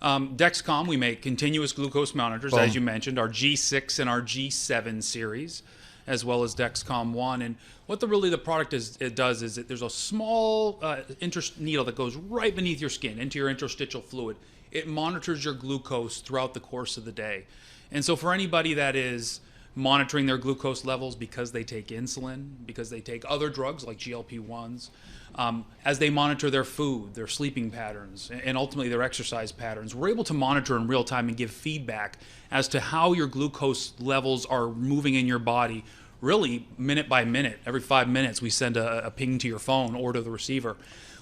DexCom, we make continuous glucose monitors, Boom. as you mentioned, our G6 and our G7 series, as well as DexCom 1. And what the product does is that there's a small needle that goes right beneath your skin into your interstitial fluid. It monitors your glucose throughout the course of the day. And so for anybody that is monitoring their glucose levels because they take insulin, because they take other drugs like GLP-1s, as they monitor their food, their sleeping patterns, and ultimately their exercise patterns, we're able to monitor in real time and give feedback as to how your glucose levels are moving in your body, really minute by minute. Every 5 minutes, we send a ping to your phone or to the receiver.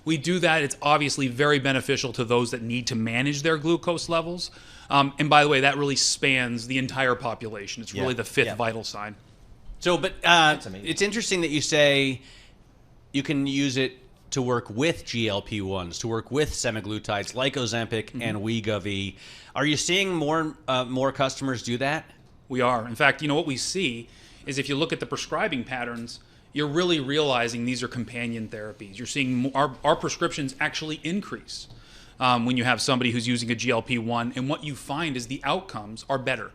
We do that. It's obviously very beneficial to those that need to manage their glucose levels. And by the way, that really spans the entire population. It's really the fifth vital sign. So, but it's interesting that you say you can use it to work with GLP-1s, to work with semaglutides like Ozempic and Wegovy. Are you seeing more customers do that? We are. In fact, what we see is if you look at the prescribing patterns, you're really realizing these are companion therapies. You're seeing our prescriptions actually increase when you have somebody who's using a GLP-1, and what you find is the outcomes are better.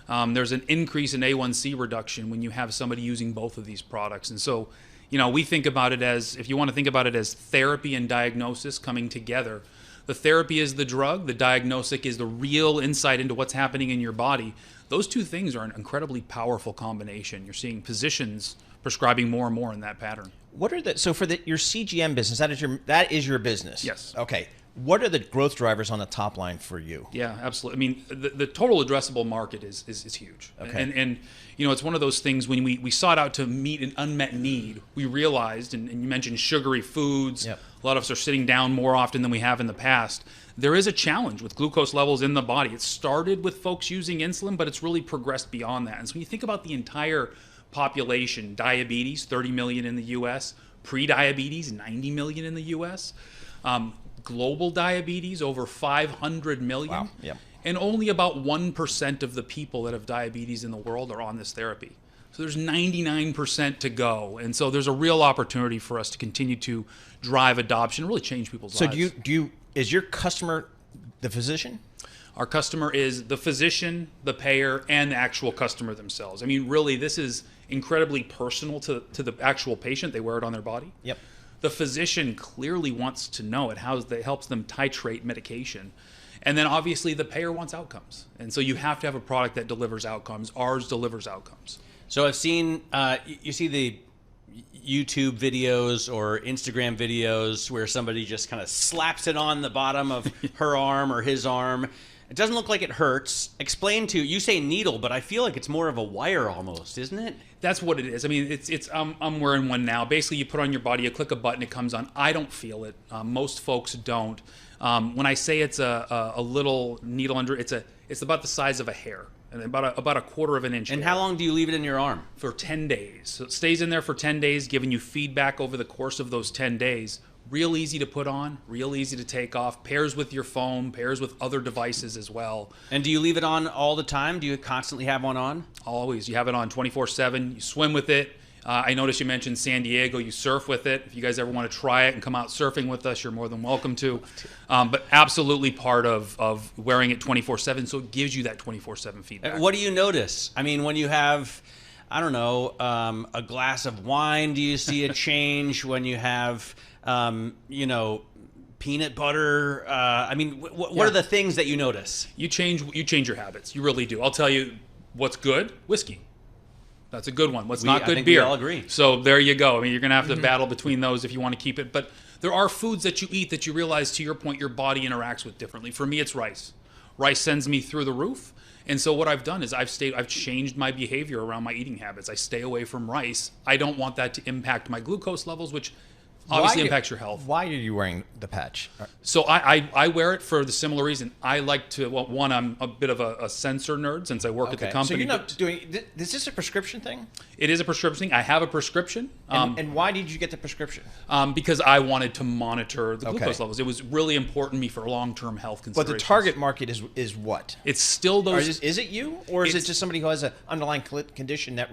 There's an increase in A1C reduction when you have somebody using both of these products. And so, we think about it as, if you want to think about it as therapy and diagnosis coming together, the therapy is the drug, the diagnostic is the real insight into what's happening in your body. Those two things are an incredibly powerful combination. You're seeing physicians prescribing more and more in that pattern. What are your CGM business? That is your business. Yes. Okay. What are the growth drivers on the top line for you? Yeah, absolutely. I mean, the total addressable market is huge. Okay. And it's one of those things when we sought out to meet an unmet need, we realized, and you mentioned sugary foods, Yep. a lot of us are sitting down more often than we have in the past. There is a challenge with glucose levels in the body. It started with folks using insulin, but it's really progressed beyond that. And so when you think about the entire population, diabetes, 30 million in the U.S., pre-diabetes, 90 million in the U.S., global diabetes, over 500 million. Wow. Yeah. And only about 1% of the people that have diabetes in the world are on this therapy. So there's 99% to go. And so there's a real opportunity for us to continue to drive adoption and really change people's lives. So is your customer the physician? Our customer is the physician, the payer, and the actual customer themselves. I mean, really, this is incredibly personal to the actual patient. They wear it on their body. Yep. The physician clearly wants to know it. It helps them titrate medication. And then obviously the payer wants outcomes. And so you have to have a product that delivers outcomes. Ours delivers outcomes. So I've seen, you see the YouTube videos or Instagram videos where somebody just kind of slaps it on the bottom of her arm or his arm. It doesn't look like it hurts. You say needle, but I feel like it's more of a wire almost, isn't it? That's what it is. I mean, I'm wearing one now. Basically, you put on your body, you click a button, it comes on. I don't feel it. Most folks don't. When I say it's a little needle under, it's about the size of a hair, and about a quarter of an inch. And how long do you leave it in your arm? For 10 days. So it stays in there for 10 days, giving you feedback over the course of those 10 days. Real easy to put on, real easy to take off, pairs with your phone, pairs with other devices as well. And do you leave it on all the time? Do you constantly have one on? Always. You have it on 24/7. You swim with it. I noticed you mentioned San Diego. You surf with it. If you guys ever want to try it and come out surfing with us, you're more than welcome to. But absolutely part of wearing it 24/7, so it gives you that 24/7 feedback. What do you notice? I mean, when you have, I don't know, a glass of wine, do you see a change? When you have, peanut butter? I mean, what are the things that you notice? You change your habits. You really do. I'll tell you what's good. Whiskey. That's a good one. What's not good? I think beer. We all agree. So there you go. I mean, you're going to have to battle between those if you want to keep it. But there are foods that you eat that you realize, to your point, your body interacts with differently. For me, it's rice. Rice sends me through the roof. And so what I've done is I've changed my behavior around my eating habits. I stay away from rice. I don't want that to impact my glucose levels, which obviously impacts your health. Why are you wearing the patch? So I wear it for the similar reason. I like to, well, one, I'm a bit of a sensor nerd since I work at the company. So you're not doing, is this a prescription thing? It is a prescription thing. I have a prescription. And why did you get the prescription? Because I wanted to monitor the glucose levels. It was really important to me for long-term health considerations. But the target market is what? It's still those. Is it you? Or is it just somebody who has an underlying condition that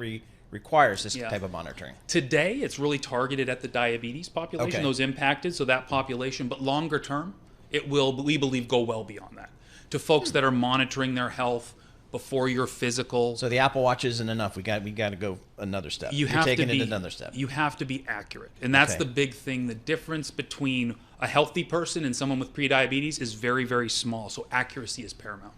requires this type of monitoring? Today, it's really targeted at the diabetes population, those impacted, so that population. But longer term, it will, we believe, go well beyond that. To folks that are monitoring their health before your physical. So the Apple Watch isn't enough. We got to go another step. You're taking it another step. You have to be accurate. And that's Okay. the big thing. The difference between a healthy person and someone with prediabetes is very, very small. So accuracy is paramount.